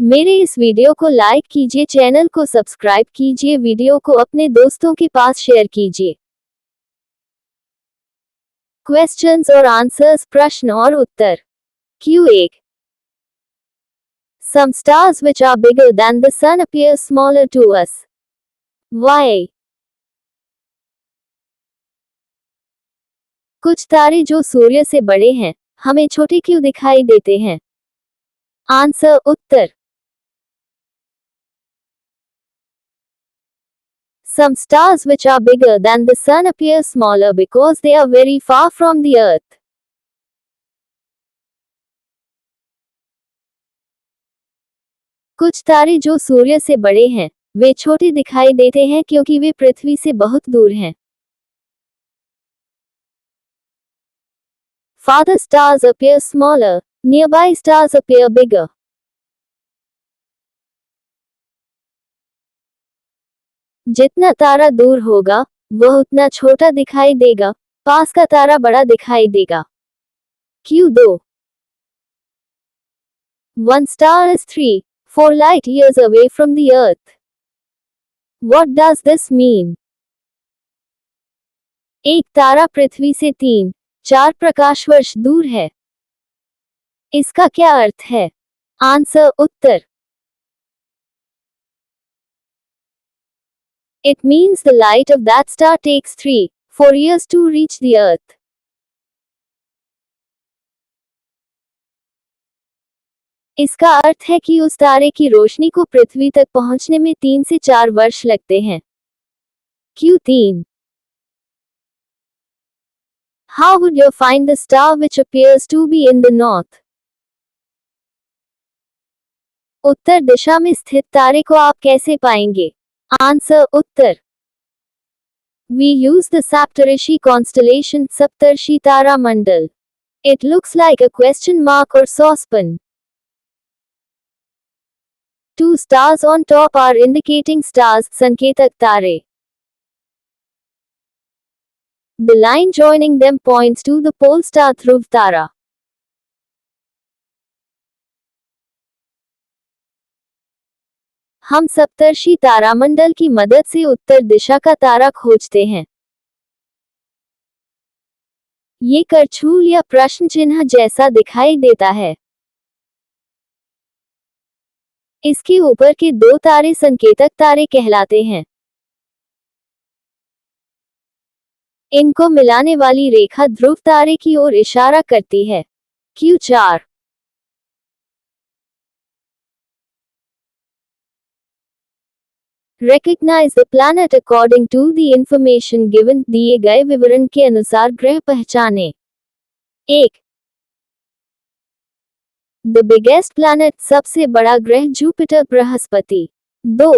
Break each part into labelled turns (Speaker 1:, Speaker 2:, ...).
Speaker 1: मेरे इस वीडियो को लाइक कीजिए, चैनल को सब्सक्राइब कीजिए, वीडियो को अपने दोस्तों के पास शेयर कीजिए। क्वेश्चंस और आंसर्स, प्रश्न और उत्तर। Q1. Some stars which are bigger than the sun appear smaller to us. Why? कुछ तारे जो सूर्य से बड़े हैं, हमें छोटे क्यों दिखाई देते हैं? Answer, Uttar. Some stars which are bigger than the sun appear smaller because they are very far from the earth. कुछ तारे जो सूर्य से बड़े हैं, वे छोटे दिखाई देते हैं क्योंकि वे पृथ्वी से बहुत दूर हैं। Farther stars appear smaller, nearby stars appear bigger. जितना तारा दूर होगा, वह उतना छोटा दिखाई देगा, पास का तारा बड़ा दिखाई देगा। Q2. One star is 3-4 light years away from the earth. What does this mean? एक तारा पृथ्वी से 3-4 प्रकाश वर्ष दूर है। इसका क्या अर्थ है? Answer, Uttar. It means the light of that star takes 3-4 years to reach the earth. इसका अर्थ है कि उस तारे की रोशनी को पृथ्वी तक पहुंचने में 3 से 4 वर्ष लगते हैं। Q3. How would you find the star which appears to be in the north? उत्तर दिशा में स्थित तारे को आप कैसे पाएंगे? Answer, Uttar. We use the Saptarishi constellation, Saptarshi Tara Mandal. It looks like a question mark or saucepan. Two stars on top are indicating stars, Sanketak Tare. The line joining them points to the pole star Dhruv Tara. हम सप्तर्षि तारामंडल की मदद से उत्तर दिशा का तारा खोजते हैं। ये करछूल या प्रश्न चिन्ह जैसा दिखाई देता है। इसके ऊपर के 2 तारे संकेतक तारे कहलाते हैं। इनको मिलाने वाली रेखा ध्रुव तारे की ओर इशारा करती है। Q4. Recognize the planet according to the information given. दिए गए विवरण के अनुसार ग्रह पहचाने। 1. The biggest planet, सबसे बड़ा ग्रह Jupiter Brihaspati. 2.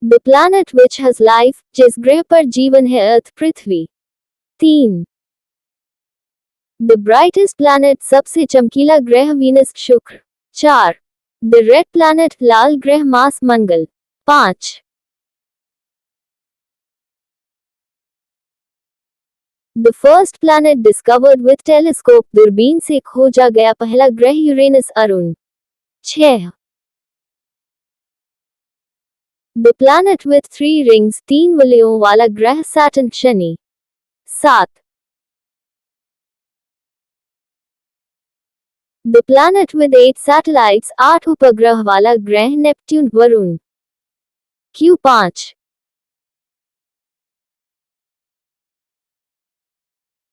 Speaker 1: The planet which has life, जिस ग्रह पर जीवन है अर्थ पृथ्वी। 3. The brightest planet, सबसे चमकीला ग्रह वीनस शुक्र। 4. The red planet, लाल ग्रह Mars Mangal. 5. The first planet discovered with telescope, दूरबीन से खोजा गया पहला ग्रह Uranus Arun. 6. The planet with 3 rings, 3 वलयों वाला ग्रह Saturn Shani. 7. The planet with 8 satellites, 8 उपग्रह वाला ग्रह Neptune Varun. Q5.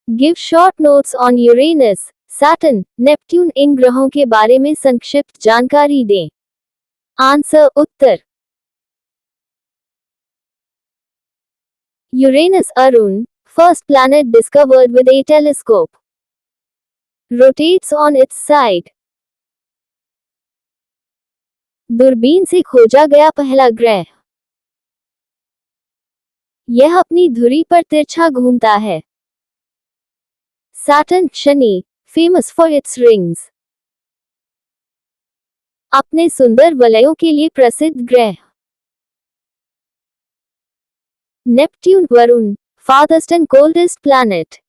Speaker 1: Give short notes on Uranus, Saturn, Neptune, इन ग्रहों के बारे में संक्षिप्त जानकारी दें। Answer, Uttar. Uranus Arun, first planet discovered with a telescope. Rotates on its side. दूरबीन से खोजा गया पहला ग्रह। यह अपनी धुरी पर तिरछा घूमता है। Saturn, Shani, famous for its rings. अपने सुंदर वलयों के लिए प्रसिद्ध ग्रह। Neptune, Varun, farthest and coldest planet.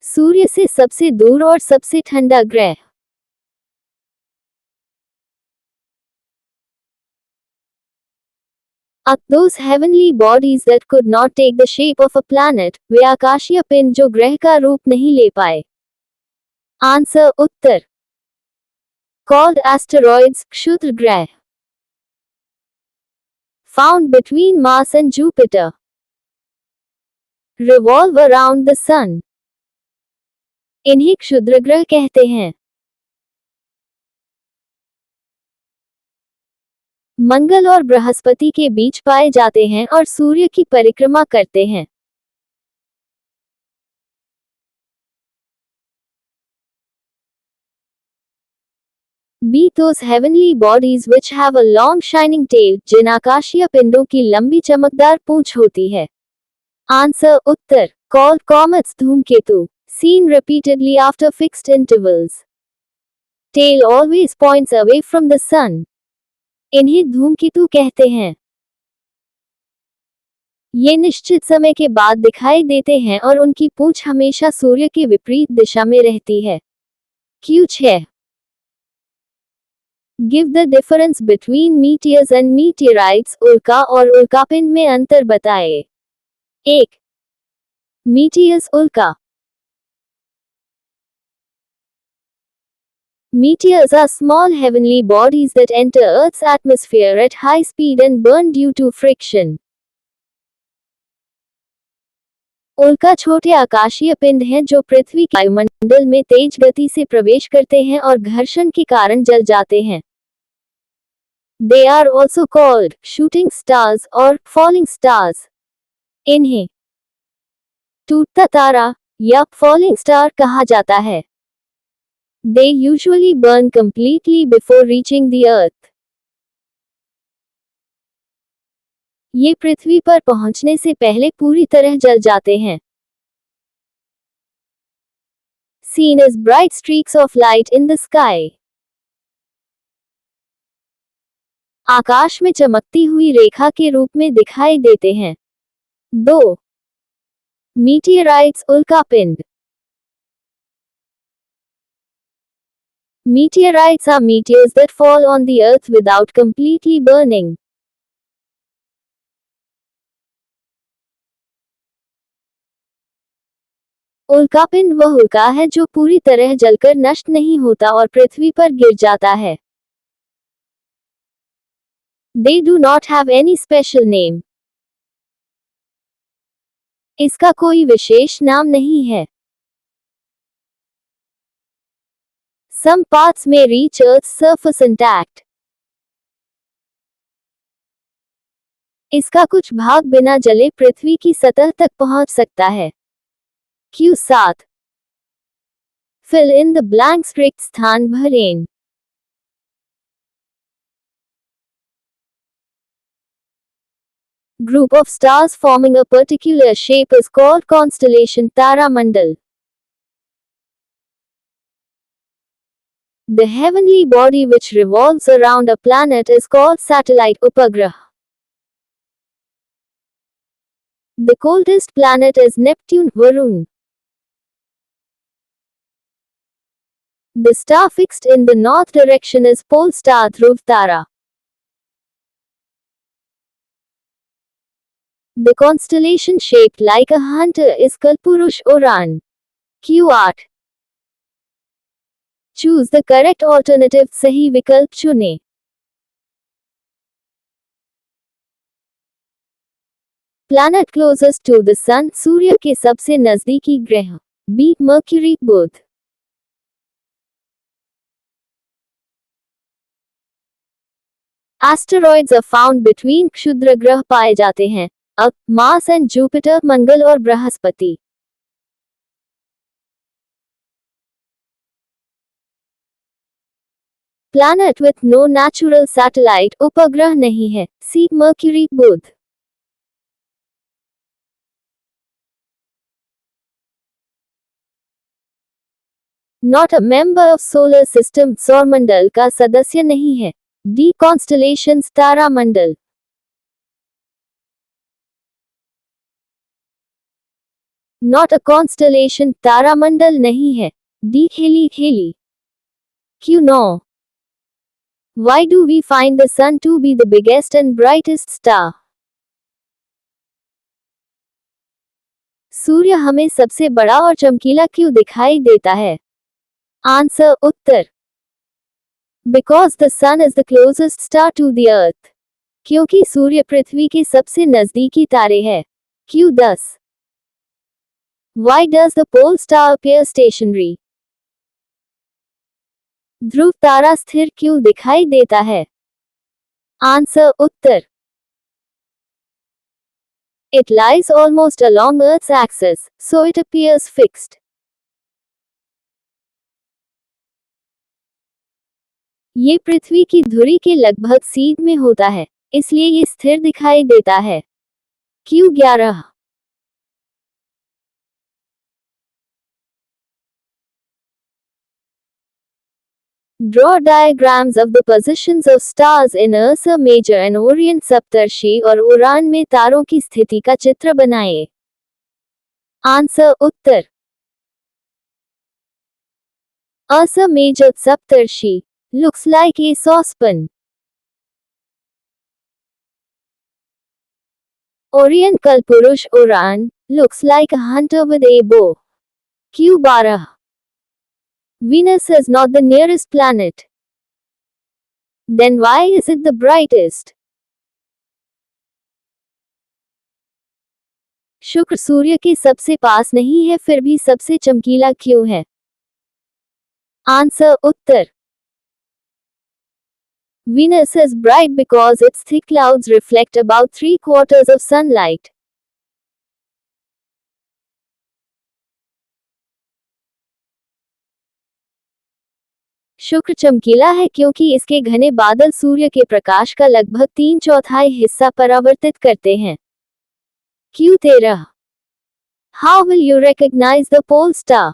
Speaker 1: सूर्य से सबसे दूर और सबसे ठंडा ग्रह। Those heavenly bodies that could not take the shape of a planet, वे आकाशीय पिंड जो ग्रह का रूप नहीं ले पाए। आंसर उत्तर called asteroids, क्षुद्र ग्रह found between Mars and Jupiter revolve around the sun, इन्हें क्षुद्र ग्रह कहते हैं। मंगल और बृहस्पति के बीच पाए जाते हैं और सूर्य की परिक्रमा करते हैं। Be those heavenly bodies which have a long shining tail, जिन आकाशीय पिंडों की लंबी चमकदार पूंछ होती है। आंसर उत्तर called comets, धूमकेतु seen repeatedly after fixed intervals. Tail always points away from the sun. इन्हें धूमकेतु कहते हैं। ये निश्चित समय के बाद दिखाई देते हैं और उनकी पूंछ हमेशा सूर्य के विपरीत दिशा में रहती है। क्यूच है। Give the difference between meteors and meteorites, उल्का और उल्कापिंड में अंतर बताएं। 1. Meteors, उल्का। Meteors are small heavenly bodies that enter Earth's atmosphere at high speed and burn due to friction. उल्का छोटे आकाशीय पिंड हैं जो पृथ्वी के वायुमंडल में तेज गति से प्रवेश करते हैं और घर्षण के कारण जल जाते हैं। They are also called shooting stars or falling stars. इन्हें टूटता तारा या falling star कहा जाता है। They usually burn completely before reaching the earth. ये पृथ्वी पर पहुंचने से पहले पूरी तरह जल जाते हैं। Seen as bright streaks of light in the sky. आकाश में चमकती हुई रेखा के रूप में दिखाई देते हैं। 2. Meteorites, उल्कापिंड। Meteorites are meteors that fall on the earth without completely burning. उल्कापिंड वह उल्का है जो पूरी तरह जलकर नष्ट नहीं होता और पृथ्वी पर गिर जाता है। They do not have any special name. इसका कोई विशेष नाम नहीं है। Some parts may reach Earth's surface intact. इसका कुछ भाग बिना जले पृथ्वी की सतह तक पहुंच सकता है। Q7. Fill in the blanks, रिक्त स्थान भरें। Group of stars forming a particular shape is called constellation, तारामंडल। The heavenly body which revolves around a planet is called satellite, उपग्रह। The coldest planet is Neptune, Varun. The star fixed in the north direction is pole star, Dhruv Tara. The constellation shaped like a hunter is Kalpurush, Uran। Q8. Choose the correct alternative, सही विकल्प चुनें। Planet closest to the sun, सूर्य के सबसे नजदीकी ग्रह। B. Mercury, Budh. Asteroids are found between, क्षुद्र ग्रह पाए जाते हैं। Mars and Jupiter, मंगल और Brihaspati. Planet with no natural satellite, उपग्रह नहीं है। C. Mercury, Budh. Not a member of solar system, सौरमंडल का सदस्य नहीं है। D. Constellations, तारामंडल। Not a constellation, तारामंडल नहीं है। D. Heli। Q9. Why do we find the sun to be the biggest and brightest star? सूर्य हमें सबसे बड़ा और चमकीला क्यों दिखाई देता है? आंसर उत्तर because the sun is the closest star to the earth. क्योंकि सूर्य पृथ्वी के सबसे नजदीकी तारे है। Q10 Why does the pole star appear stationary? ध्रुव तारा स्थिर क्यों दिखाई देता है? Answer Uttar It lies almost along Earth's axis, so it appears fixed. ये पृथ्वी की धुरी के लगभग सीध में होता है, इसलिए ये स्थिर दिखाई देता है। Q11 Draw diagrams of the positions of stars in Ursa Major and Orient सप्तर्षि और उरान में तारों की स्थिति का चित्र बनाएं। Answer Uttar Ursa Major Saptarishi looks like a saucepan. Orient Kalpurush Uran looks like a hunter with a bow. Q12 Venus is not the nearest planet. Then why is it the brightest? शुक्र सूर्य के सबसे पास नहीं है फिर भी सबसे चमकीला क्यों है? Answer Uttar Venus is bright because its thick clouds reflect about 3/4 of sunlight. शुक्र चमकीला है क्योंकि इसके घने बादल सूर्य के प्रकाश का लगभग 3/4 हिस्सा परावर्तित करते हैं। Q13 How will you recognize the pole star?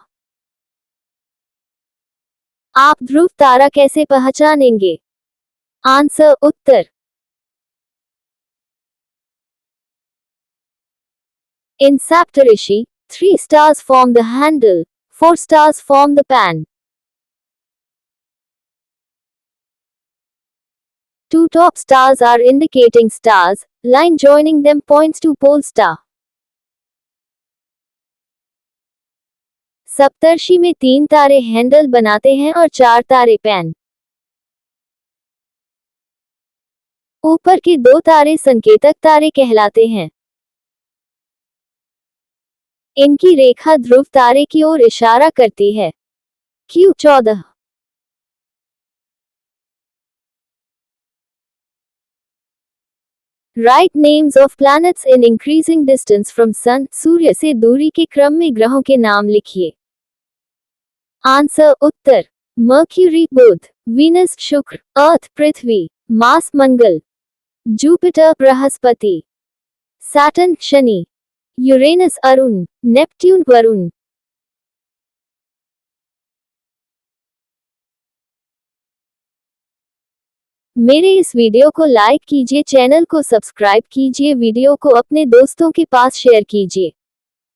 Speaker 1: आप ध्रुव तारा कैसे पहचानेंगे? Answer Uttar In Saptarishi, 3 stars form the handle, 4 stars form the pan. 2 top stars are indicating stars, line joining them points to pole star. सप्तर्षि में 3 तारे handle बनाते हैं और 4 तारे pan. ऊपर के 2 तारे संकेतक तारे कहलाते हैं। इनकी रेखा ध्रुव तारे की ओर इशारा करती है। Q14 Write names of planets in increasing distance from sun. सूर्य से दूरी के क्रम में ग्रहों के नाम लिखिए। आंसर उत्तर मर्क्यूरी बुध, वीनस शुक्र, अर्थ पृथ्वी, मार्स मंगल, जुपिटर बृहस्पति, सैटर्न शनि, यूरेनस अरुण, नेपट्यून वरुण। मेरे इस वीडियो को लाइक कीजिए, चैनल को सब्सक्राइब कीजिए, वीडियो को अपने दोस्तों के पास शेयर कीजिए।